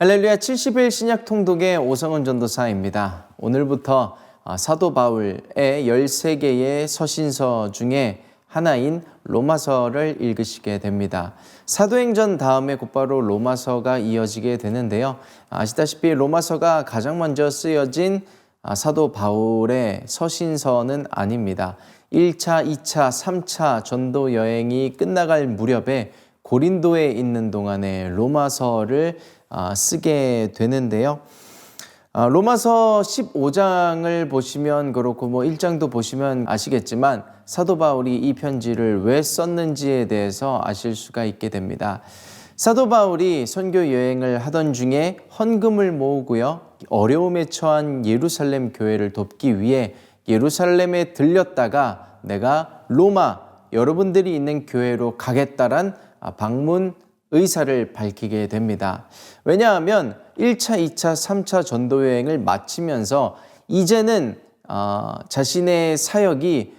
할렐루야. 70일 신약 통독의 오성훈 전도사입니다. 오늘부터 사도 바울의 13개의 서신서 중에 하나인 로마서를 읽으시게 됩니다. 사도행전 다음에 곧바로 로마서가 이어지게 되는데요. 아시다시피 로마서가 가장 먼저 쓰여진 사도 바울의 서신서는 아닙니다. 1차, 2차, 3차 전도 여행이 끝나갈 무렵에 고린도에 있는 동안에 로마서를 쓰게 되는데요. 로마서 15장을 보시면 그렇고 1장도 보시면 아시겠지만 사도 바울이 이 편지를 왜 썼는지에 대해서 아실 수가 있게 됩니다. 사도 바울이 선교 여행을 하던 중에 헌금을 모으고요. 어려움에 처한 예루살렘 교회를 돕기 위해 예루살렘에 들렸다가 내가 로마 여러분들이 있는 교회로 가겠다란 방문 의사를 밝히게 됩니다. 왜냐하면 1차, 2차, 3차 전도여행을 마치면서 이제는 자신의 사역이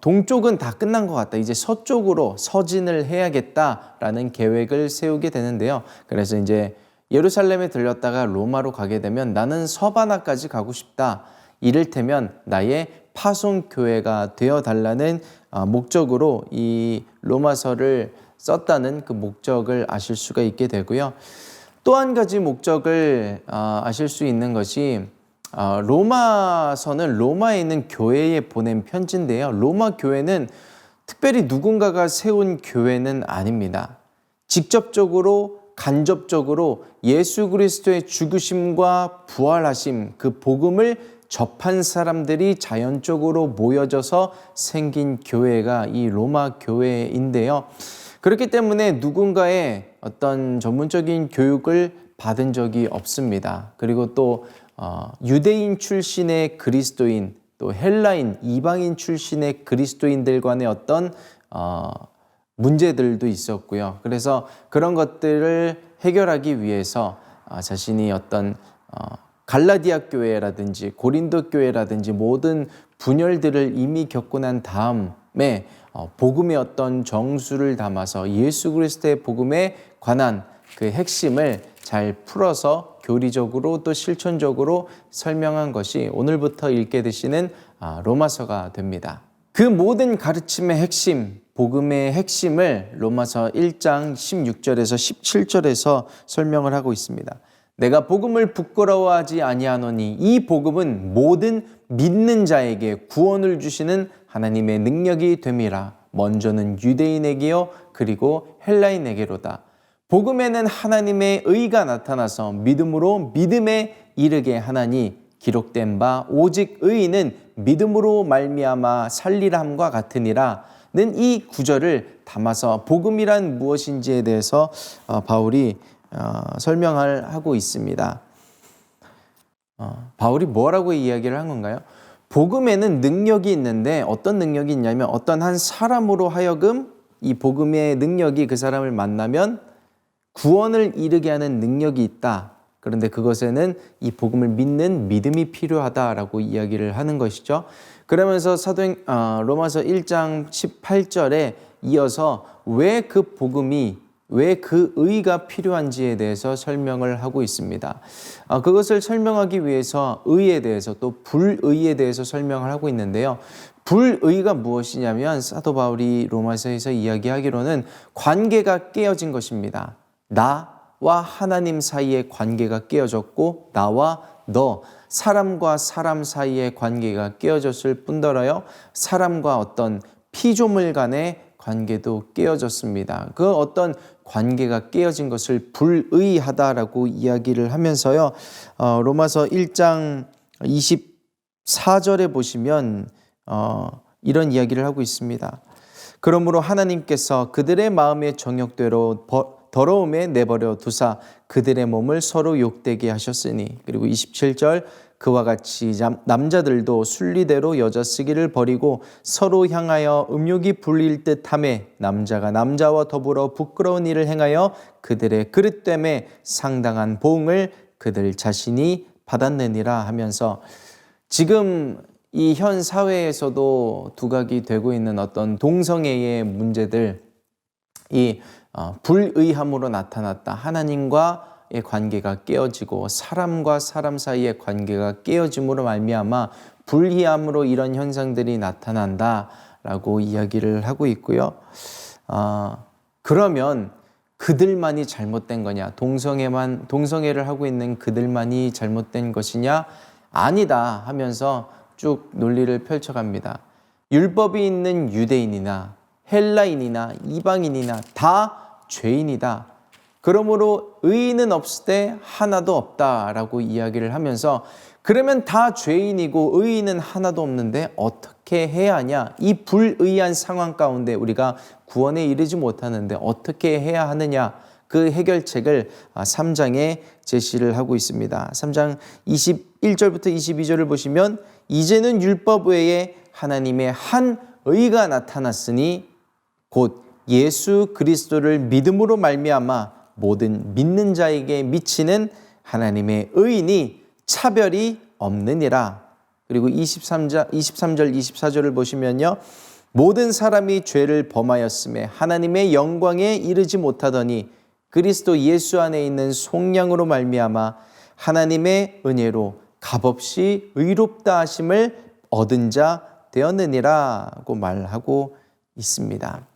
동쪽은 다 끝난 것 같다. 이제 서쪽으로 서진을 해야겠다라는 계획을 세우게 되는데요. 그래서 이제 예루살렘에 들렸다가 로마로 가게 되면 나는 서바나까지 가고 싶다. 이를테면 나의 파송교회가 되어달라는 목적으로 이 로마서를 썼다는 그 목적을 아실 수가 있게 되고요. 또 한 가지 목적을 아실 수 있는 것이 로마서는 로마에 있는 교회에 보낸 편지인데요. 로마 교회는 특별히 누군가가 세운 교회는 아닙니다. 직접적으로 간접적으로 예수 그리스도의 죽으심과 부활하심 그 복음을 접한 사람들이 자연적으로 모여져서 생긴 교회가 이 로마 교회인데요. 그렇기 때문에 누군가의 어떤 전문적인 교육을 받은 적이 없습니다. 그리고 또 유대인 출신의 그리스도인, 또 헬라인, 이방인 출신의 그리스도인들 간의 어떤 문제들도 있었고요. 그래서 그런 것들을 해결하기 위해서 자신이 어떤 갈라디아 교회라든지 고린도 교회라든지 모든 분열들을 이미 겪고 난 다음에 복음의 어떤 정수를 담아서 예수 그리스도의 복음에 관한 그 핵심을 잘 풀어서 교리적으로 또 실천적으로 설명한 것이 오늘부터 읽게 되시는 로마서가 됩니다. 그 모든 가르침의 핵심, 복음의 핵심을 로마서 1장 16절에서 17절에서 설명을 하고 있습니다. 내가 복음을 부끄러워하지 아니하노니 이 복음은 모든 믿는 자에게 구원을 주시는 하나님의 능력이 됨이라. 먼저는 유대인에게요 그리고 헬라인에게로다. 복음에는 하나님의 의가 나타나서 믿음으로 믿음에 이르게 하나니 기록된 바 오직 의인은 믿음으로 말미암아 살리람과 같으니라. 는 이 구절을 담아서 복음이란 무엇인지에 대해서 바울이 설명을 하고 있습니다. 바울이 뭐라고 이야기를 한 건가요? 복음에는 능력이 있는데 어떤 능력이 있냐면 어떤 한 사람으로 하여금 이 복음의 능력이 그 사람을 만나면 구원을 이루게 하는 능력이 있다. 그런데 그것에는 이 복음을 믿는 믿음이 필요하다라고 이야기를 하는 것이죠. 그러면서 로마서 1장 18절에 이어서 왜 그 복음이 왜 그 의가 필요한지에 대해서 설명을 하고 있습니다. 그것을 설명하기 위해서 의에 대해서 또 불의에 대해서 설명을 하고 있는데요. 불의가 무엇이냐면 사도 바울이 로마서에서 이야기하기로는 관계가 깨어진 것입니다. 나와 하나님 사이의 관계가 깨어졌고 나와 너 사람과 사람 사이의 관계가 깨어졌을 뿐더러요. 사람과 어떤 피조물 간의 관계도 깨어졌습니다. 그 어떤 관계가 깨어진 것을 불의하다라고 이야기를 하면서요. 로마서 1장 24절에 보시면 이런 이야기를 하고 있습니다. 그러므로 하나님께서 그들의 마음의 정욕대로 더러움에 내버려 두사 그들의 몸을 서로 욕되게 하셨으니. 그리고 27절 그와 같이 남자들도 순리대로 여자 쓰기를 버리고 서로 향하여 음욕이 불릴 듯하며 남자가 남자와 더불어 부끄러운 일을 행하여 그들의 그릇됨에 상당한 보응을 그들 자신이 받았느니라 하면서 지금 이 현 사회에서도 두각이 되고 있는 어떤 동성애의 문제들, 이 불의함으로 나타났다. 하나님과 관계가 깨어지고 사람과 사람 사이의 관계가 깨어짐으로 말미암아 불의함으로 이런 현상들이 나타난다라고 이야기를 하고 있고요. 그러면 그들만이 잘못된 거냐? 동성애를 하고 있는 그들만이 잘못된 것이냐? 아니다 하면서 쭉 논리를 펼쳐갑니다. 율법이 있는 유대인이나 헬라인이나 이방인이나 다 죄인이다. 그러므로 의인은 없을 때 하나도 없다라고 이야기를 하면서 그러면 다 죄인이고 의인은 하나도 없는데 어떻게 해야 하냐? 이 불의한 상황 가운데 우리가 구원에 이르지 못하는데 어떻게 해야 하느냐? 그 해결책을 3장에 제시를 하고 있습니다. 3장 21절부터 22절을 보시면 이제는 율법 외에 하나님의 한 의가 나타났으니 곧 예수 그리스도를 믿음으로 말미암아 모든 믿는 자에게 미치는 하나님의 의인이 차별이 없느니라. 그리고 23절 24절을 보시면요. 모든 사람이 죄를 범하였음에 하나님의 영광에 이르지 못하더니 그리스도 예수 안에 있는 속량으로 말미암아 하나님의 은혜로 값없이 의롭다 하심을 얻은 자 되었느니라고 말하고 있습니다.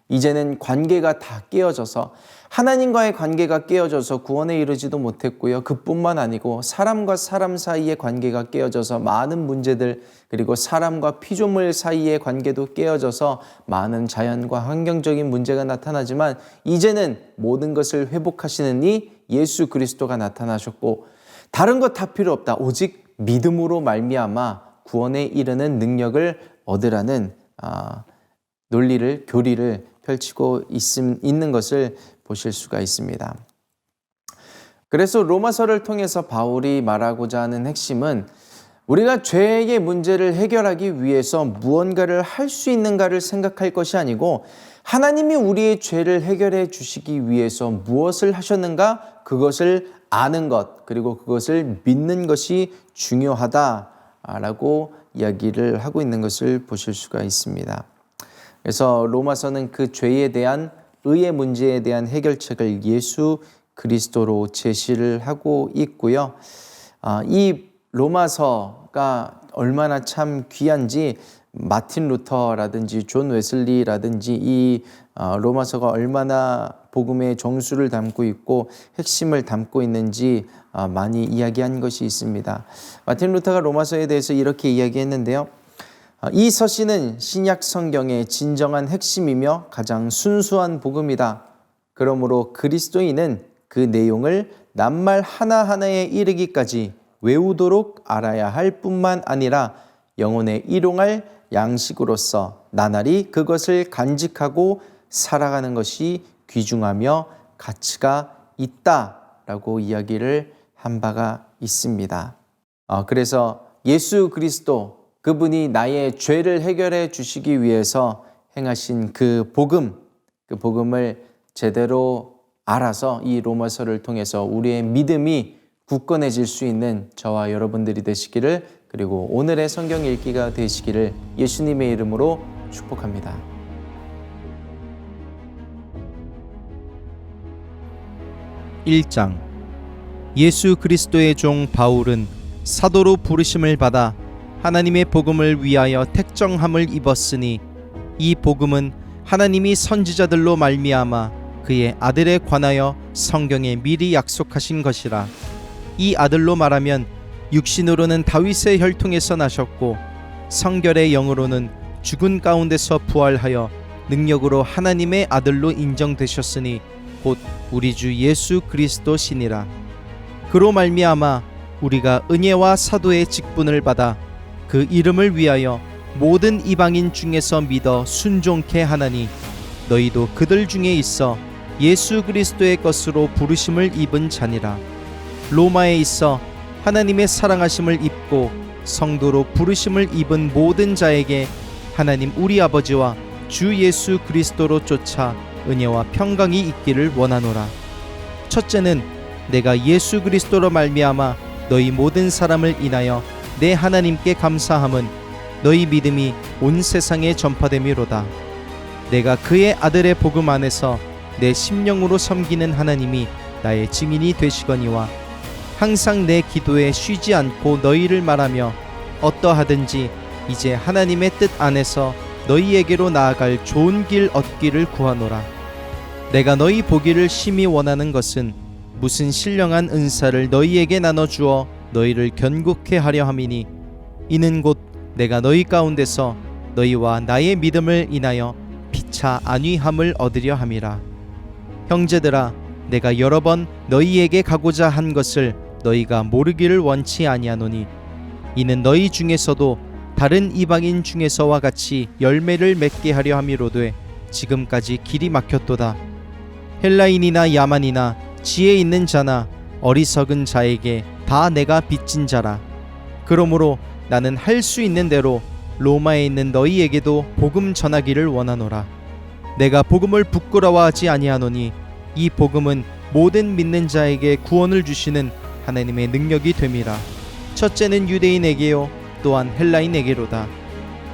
이제는 관계가 다 깨어져서 하나님과의 관계가 깨어져서 구원에 이르지도 못했고요. 그뿐만 아니고 사람과 사람 사이의 관계가 깨어져서 많은 문제들, 그리고 사람과 피조물 사이의 관계도 깨어져서 많은 자연과 환경적인 문제가 나타나지만 이제는 모든 것을 회복하시는 이 예수 그리스도가 나타나셨고 다른 것 다 필요 없다. 오직 믿음으로 말미암아 구원에 이르는 능력을 얻으라는 논리를, 교리를 펼치고 있는 것을 보실 수가 있습니다. 그래서 로마서를 통해서 바울이 말하고자 하는 핵심은 우리가 죄의 문제를 해결하기 위해서 무언가를 할 수 있는가를 생각할 것이 아니고 하나님이 우리의 죄를 해결해 주시기 위해서 무엇을 하셨는가 그것을 아는 것, 그리고 그것을 믿는 것이 중요하다라고 이야기를 하고 있는 것을 보실 수가 있습니다. 그래서 로마서는 그 죄에 대한 의의 문제에 대한 해결책을 예수 그리스도로 제시를 하고 있고요. 이 로마서가 얼마나 참 귀한지 마틴 루터라든지 존 웨슬리라든지 이 로마서가 얼마나 복음의 정수를 담고 있고 핵심을 담고 있는지 많이 이야기한 것이 있습니다. 마틴 루터가 로마서에 대해서 이렇게 이야기했는데요. 이 서신은 신약 성경의 진정한 핵심이며 가장 순수한 복음이다. 그러므로 그리스도인은 그 내용을 낱말 하나하나에 이르기까지 외우도록 알아야 할 뿐만 아니라 영혼에 일용할 양식으로서 나날이 그것을 간직하고 살아가는 것이 귀중하며 가치가 있다라고 이야기를 한 바가 있습니다. 그래서 예수 그리스도 그분이 나의 죄를 해결해 주시기 위해서 행하신 그 복음을 제대로 알아서 이 로마서를 통해서 우리의 믿음이 굳건해질 수 있는 저와 여러분들이 되시기를, 그리고 오늘의 성경 읽기가 되시기를 예수님의 이름으로 축복합니다. (1장) 예수 그리스도의 종 바울은 사도로 부르심을 받아 하나님의 복음을 위하여 택정함을 입었으니 이 복음은 하나님이 선지자들로 말미암아 그의 아들에 관하여 성경에 미리 약속하신 것이라. 이 아들로 말하면 육신으로는 다윗의 혈통에서 나셨고 성결의 영으로는 죽은 가운데서 부활하여 능력으로 하나님의 아들로 인정되셨으니 곧 우리 주 예수 그리스도시니라. 그로 말미암아 우리가 은혜와 사도의 직분을 받아 그 이름을 위하여 모든 이방인 중에서 믿어 순종케 하나니 너희도 그들 중에 있어 예수 그리스도의 것으로 부르심을 입은 자니라. 로마에 있어 하나님의 사랑하심을 입고 성도로 부르심을 입은 모든 자에게 하나님 우리 아버지와 주 예수 그리스도로 쫓아 은혜와 평강이 있기를 원하노라. 첫째는 내가 예수 그리스도로 말미암아 너희 모든 사람을 인하여 내 하나님께 감사함은 너희 믿음이 온 세상에 전파됨이로다. 내가 그의 아들의 복음 안에서 내 심령으로 섬기는 하나님이 나의 증인이 되시거니와 항상 내 기도에 쉬지 않고 너희를 말하며 어떠하든지 이제 하나님의 뜻 안에서 너희에게로 나아갈 좋은 길 얻기를 구하노라. 내가 너희 보기를 심히 원하는 것은 무슨 신령한 은사를 너희에게 나눠주어 너희를 견고케 하려 함이니 이는 곧 내가 너희 가운데서 너희와 나의 믿음을 인하여 피차 안위함을 얻으려 함이라. 형제들아, 내가 여러 번 너희에게 가고자 한 것을 너희가 모르기를 원치 아니하노니 이는 너희 중에서도 다른 이방인 중에서와 같이 열매를 맺게 하려 함이로되 지금까지 길이 막혔도다. 헬라인이나 야만이나 지혜 있는 자나 어리석은 자에게 다 내가 빚진 자라. 그러므로 나는 할 수 있는 대로 로마에 있는 너희에게도 복음 전하기를 원하노라. 내가 복음을 부끄러워하지 아니하노니 이 복음은 모든 믿는 자에게 구원을 주시는 하나님의 능력이 됨이라. 첫째는 유대인에게요 또한 헬라인에게로다.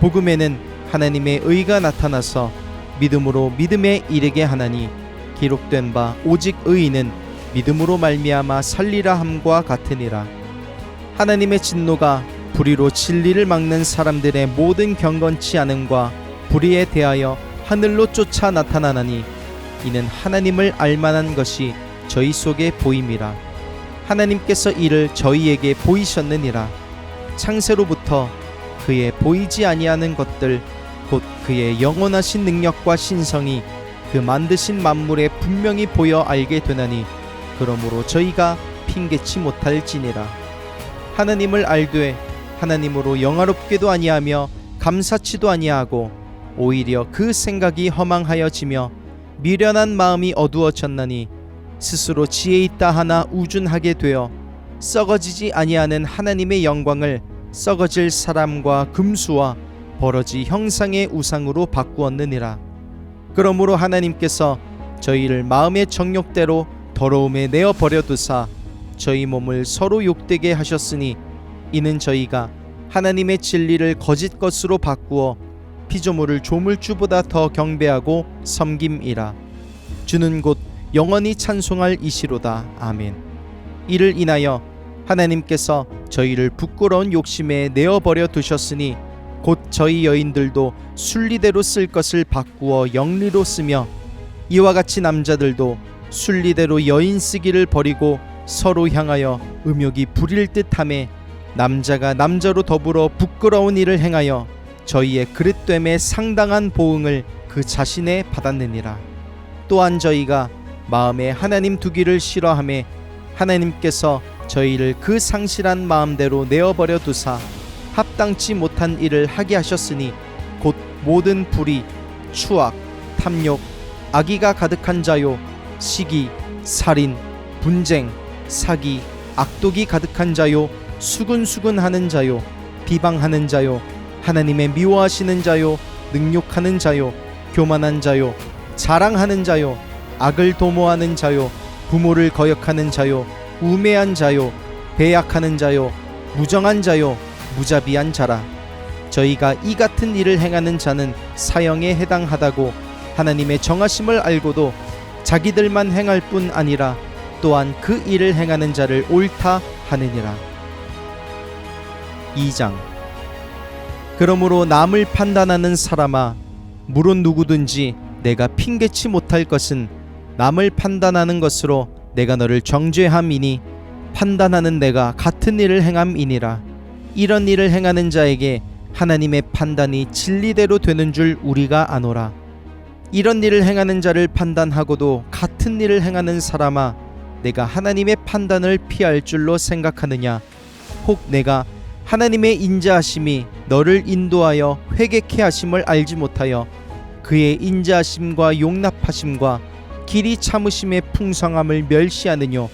복음에는 하나님의 의가 나타나서 믿음으로 믿음에 이르게 하나니 기록된 바 오직 의인은 믿음으로 말미암아 살리라 함과 같으니라. 하나님의 진노가 불의로 진리를 막는 사람들의 모든 경건치 않음과 불의에 대하여 하늘로 쫓아 나타나나니 이는 하나님을 알만한 것이 저희 속에 보임이라. 하나님께서 이를 저희에게 보이셨느니라. 창세로부터 그의 보이지 아니하는 것들 곧 그의 영원하신 능력과 신성이 그 만드신 만물에 분명히 보여 알게 되나니 그러므로 저희가 핑계치 못할지니라. 하나님을 알되 하나님으로 영화롭게도 아니하며 감사치도 아니하고 오히려 그 생각이 허망하여지며 미련한 마음이 어두워졌나니 스스로 지혜 있다 하나 우준하게 되어 썩어지지 아니하는 하나님의 영광을 썩어질 사람과 금수와 버러지 형상의 우상으로 바꾸었느니라. 그러므로 하나님께서 저희를 마음의 정욕대로 더러움에 내어 버려 두사 저희 몸을 서로 욕되게 하셨으니 이는 저희가 하나님의 진리를 거짓 것으로 바꾸어 피조물을 조물주보다 더 경배하고 섬김이라. 주는 곧 영원히 찬송할 이시로다. 아멘. 이를 인하여 하나님께서 저희를 부끄러운 욕심에 내어버려 두셨으니 곧 저희 여인들도 순리대로 쓸 것을 바꾸어 영리로 쓰며 이와 같이 남자들도 순리대로 여인 쓰기를 버리고 서로 향하여 음욕이 부릴 듯하매 남자가 남자로 더불어 부끄러운 일을 행하여 저희의 그릇됨에 상당한 보응을 그 자신에 받았느니라. 또한 저희가 마음에 하나님 두기를 싫어하매 하나님께서 저희를 그 상실한 마음대로 내어버려 두사 합당치 못한 일을 하게 하셨으니 곧 모든 불의, 추악, 탐욕, 악의가 가득한 자요 시기, 살인, 분쟁, 사기, 악독이 가득한 자요 수군수군하는 자요 비방하는 자요 하나님의 미워하시는 자요 능욕하는 자요 교만한 자요 자랑하는 자요 악을 도모하는 자요 부모를 거역하는 자요 우매한 자요 배약하는 자요 무정한 자요 무자비한 자라. 저희가 이 같은 일을 행하는 자는 사형에 해당하다고 하나님의 정하심을 알고도 자기들만 행할 뿐 아니라 또한 그 일을 행하는 자를 옳다 하느니라. 2장. 그러므로 남을 판단하는 사람아, 물론 누구든지 내가 핑계치 못할 것은 남을 판단하는 것으로 내가 너를 정죄함이니 판단하는 내가 같은 일을 행함이니라. 이런 일을 행하는 자에게 하나님의 판단이 진리대로 되는 줄 우리가 아노라. 이런 일을 행하는 자를 판단하고도 같은 일을 행하는 사람아, 내가 하나님의 판단을 피할 줄로 생각하느냐? 혹 내가 하나님의 인자하심이 너를 인도하여 회개케 하심을 알지 못하여 그의 인자하심과 용납하심과 길이 참으심의 풍성함을 멸시하느뇨?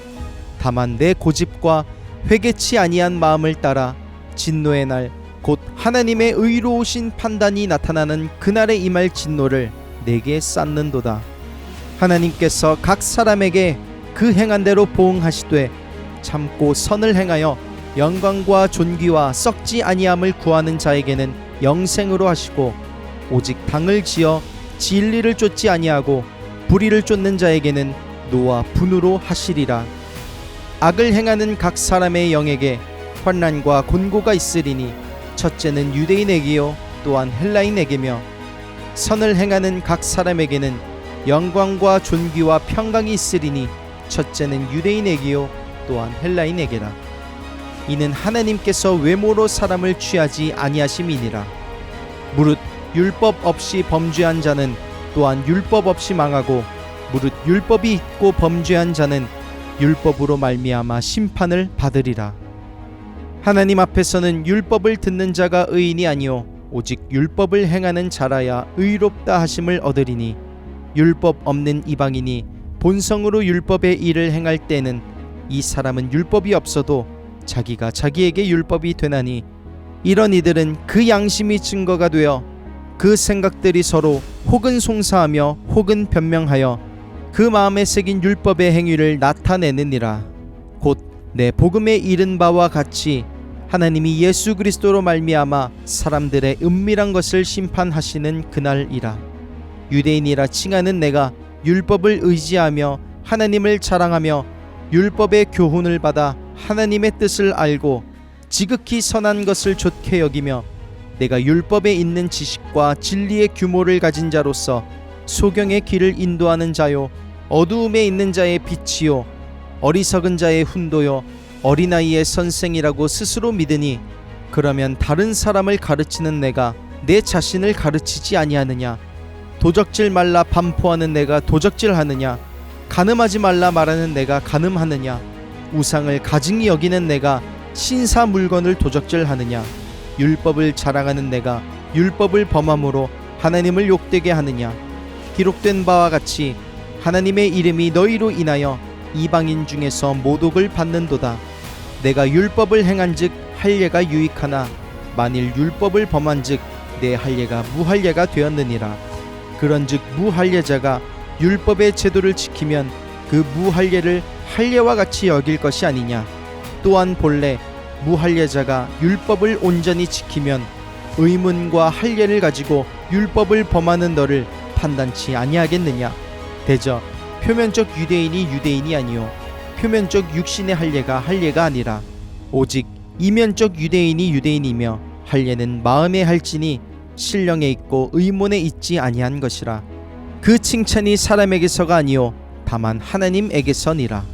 다만 내 고집과 회개치 아니한 마음을 따라 진노의 날 곧 하나님의 의로우신 판단이 나타나는 그날에 임할 진노를 내게 쌓는도다. 하나님께서 각 사람에게 그 행한 대로 보응하시되 참고 선을 행하여 영광과 존귀와 썩지 아니함을 구하는 자에게는 영생으로 하시고 오직 당을 지어 진리를 쫓지 아니하고 불의를 쫓는 자에게는 노와 분으로 하시리라. 악을 행하는 각 사람의 영에게 환난과 곤고가 있으리니 첫째는 유대인에게요 또한 헬라인에게며 선을 행하는 각 사람에게는 영광과 존귀와 평강이 있으리니 첫째는 유대인에게요 또한 헬라인에게라. 이는 하나님께서 외모로 사람을 취하지 아니하심이니라. 무릇 율법 없이 범죄한 자는 또한 율법 없이 망하고 무릇 율법이 있고 범죄한 자는 율법으로 말미암아 심판을 받으리라. 하나님 앞에서는 율법을 듣는 자가 의인이 아니요 오직 율법을 행하는 자라야 의롭다 하심을 얻으리니 율법 없는 이방인이 본성으로 율법의 일을 행할 때는 이 사람은 율법이 없어도 자기가 자기에게 율법이 되나니 이런 이들은 그 양심이 증거가 되어 그 생각들이 서로 혹은 송사하며 혹은 변명하여 그 마음에 새긴 율법의 행위를 나타내느니라. 곧 내 복음에 이른 바와 같이 하나님이 예수 그리스도로 말미암아 사람들의 은밀한 것을 심판하시는 그날이라. 유대인이라 칭하는 내가 율법을 의지하며 하나님을 자랑하며 율법의 교훈을 받아 하나님의 뜻을 알고 지극히 선한 것을 좋게 여기며 내가 율법에 있는 지식과 진리의 규모를 가진 자로서 소경의 길을 인도하는 자요 어두움에 있는 자의 빛이요 어리석은 자의 훈도요 어린아이의 선생이라고 스스로 믿으니 그러면 다른 사람을 가르치는 내가 내 자신을 가르치지 아니하느냐? 도적질 말라 반포하는 내가 도적질하느냐? 간음하지 말라 말하는 내가 간음하느냐? 우상을 가증히 여기는 내가 신사 물건을 도적질하느냐? 율법을 자랑하는 내가 율법을 범함으로 하나님을 욕되게 하느냐? 기록된 바와 같이 하나님의 이름이 너희로 인하여 이방인 중에서 모독을 받는도다. 내가 율법을 행한즉 할례가 유익하나 만일 율법을 범한즉 내 할례가 무할례가 되었느니라. 그런즉 무할례자가 율법의 제도를 지키면 그 무할례를 할례와 같이 여길 것이 아니냐. 또한 본래 무할례자가 율법을 온전히 지키면 의문과 할례를 가지고 율법을 범하는 너를 판단치 아니하겠느냐. 대저 표면적 유대인이 유대인이 아니요 표면적 육신의 할례가 할례가 아니라 오직 이면적 유대인이 유대인이며 할례는 마음에 할지니 신령에 있고 의문에 있지 아니한 것이라. 그 칭찬이 사람에게서가 아니요 다만 하나님에게서니라.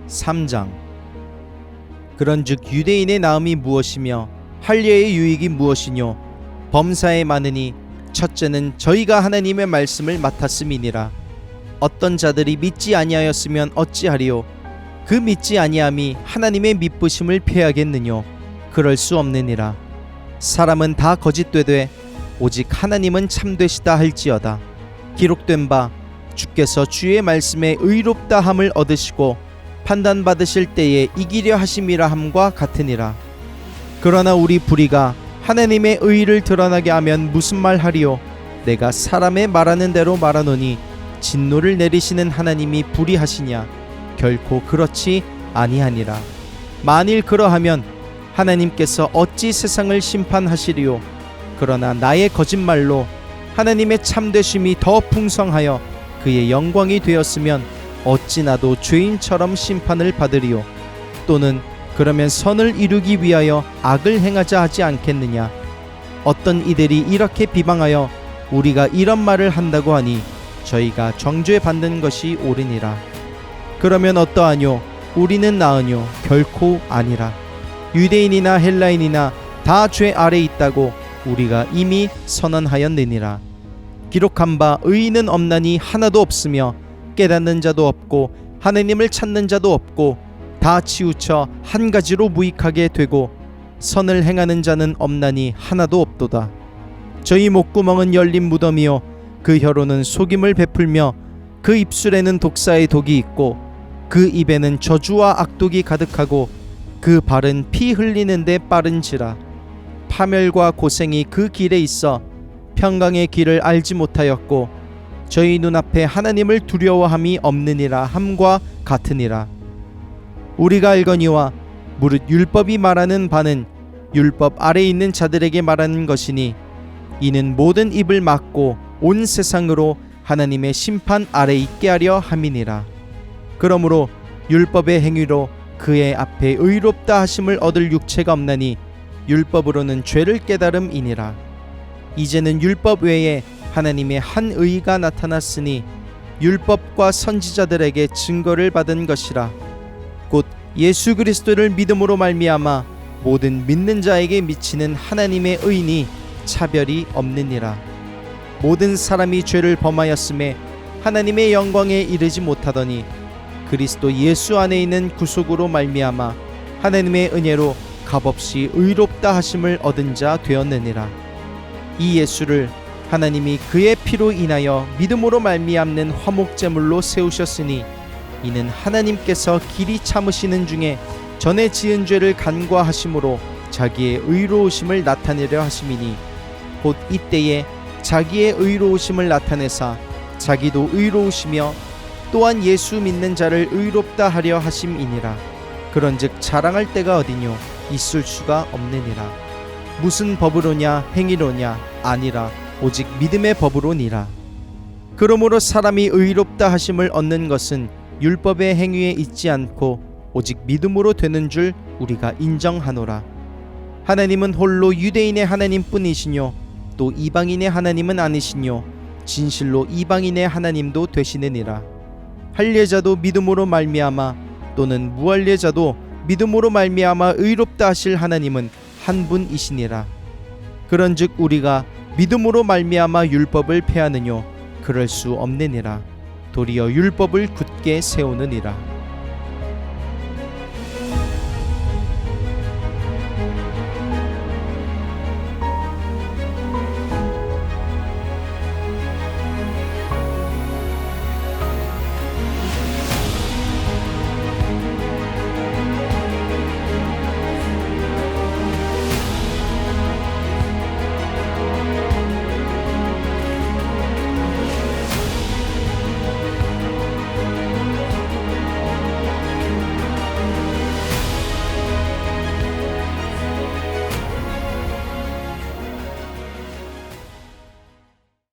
3장. 그런즉 유대인의 나음이 무엇이며 할례의 유익이 무엇이뇨? 범사에 많으니 첫째는 저희가 하나님의 말씀을 맡았음이니라. 어떤 자들이 믿지 아니하였으면 어찌하리요? 그 믿지 아니함이 하나님의 미쁘심을 패하겠느뇨? 그럴 수 없느니라. 사람은 다 거짓되되 오직 하나님은 참되시다 할지어다. 기록된 바 주께서 주의 말씀에 의롭다 함을 얻으시고 판단받으실 때에 이기려 하심이라 함과 같으니라. 그러나 우리 불의가 하나님의 의를 드러나게 하면 무슨 말 하리요? 내가 사람의 말하는 대로 말하노니 진노를 내리시는 하나님이 불의하시냐? 결코 그렇지 아니하니라. 만일 그러하면 하나님께서 어찌 세상을 심판하시리요? 그러나 나의 거짓말로 하나님의 참되심이 더 풍성하여 그의 영광이 되었으면 어찌 나도 죄인처럼 심판을 받으리요? 또는 그러면 선을 이루기 위하여 악을 행하자 하지 않겠느냐? 어떤 이들이 이렇게 비방하여 우리가 이런 말을 한다고 하니 저희가 정죄받는 것이 옳으니라. 그러면 어떠하뇨? 우리는 나으뇨? 결코 아니라. 유대인이나 헬라인이나 다 죄 아래 있다고 우리가 이미 선언하였느니라. 기록한 바 의인은 없나니 하나도 없으며 깨닫는 자도 없고 하나님을 찾는 자도 없고 다 치우쳐 한 가지로 무익하게 되고 선을 행하는 자는 없나니 하나도 없도다. 저희 목구멍은 열린 무덤이요 그 혀로는 속임을 베풀며 그 입술에는 독사의 독이 있고 그 입에는 저주와 악독이 가득하고 그 발은 피 흘리는데 빠른지라. 파멸과 고생이 그 길에 있어 평강의 길을 알지 못하였고 저희 눈앞에 하나님을 두려워함이 없느니라 함과 같으니라. 우리가 알거니와 무릇 율법이 말하는 바는 율법 아래 있는 자들에게 말하는 것이니 이는 모든 입을 막고 온 세상으로 하나님의 심판 아래 있게 하려 함이니라. 그러므로 율법의 행위로 그의 앞에 의롭다 하심을 얻을 육체가 없나니 율법으로는 죄를 깨달음이니라. 이제는 율법 외에 하나님의 한 의가 나타났으니 율법과 선지자들에게 증거를 받은 것이라. 곧 예수 그리스도를 믿음으로 말미암아 모든 믿는 자에게 미치는 하나님의 의니 차별이 없느니라. 모든 사람이 죄를 범하였음에 하나님의 영광에 이르지 못하더니 그리스도 예수 안에 있는 구속으로 말미암아 하나님의 은혜로 값없이 의롭다 하심을 얻은 자 되었느니라. 이 예수를 하나님이 그의 피로 인하여 믿음으로 말미암는 화목제물로 세우셨으니 이는 하나님께서 길이 참으시는 중에 전에 지은 죄를 간과하심으로 자기의 의로우심을 나타내려 하심이니 곧 이때에 자기의 의로우심을 나타내사 자기도 의로우시며 또한 예수 믿는 자를 의롭다 하려 하심이니라. 그런즉 자랑할 때가 어디뇨? 있을 수가 없느니라. 무슨 법으로냐? 행위로냐? 아니라 오직 믿음의 법으로니라. 그러므로 사람이 의롭다 하심을 얻는 것은 율법의 행위에 있지 않고 오직 믿음으로 되는 줄 우리가 인정하노라. 하나님은 홀로 유대인의 하나님뿐이시뇨 또 이방인의 하나님은 아니시뇨 진실로 이방인의 하나님도 되시느니라. 할례자도 믿음으로 말미암아 또는 무할례자도 믿음으로 말미암아 의롭다 하실 하나님은 한 분이시니라. 그런즉 우리가 믿음으로 말미암아 율법을 폐하느뇨? 그럴 수 없느니라. 도리어 율법을 굳게 세우느니라.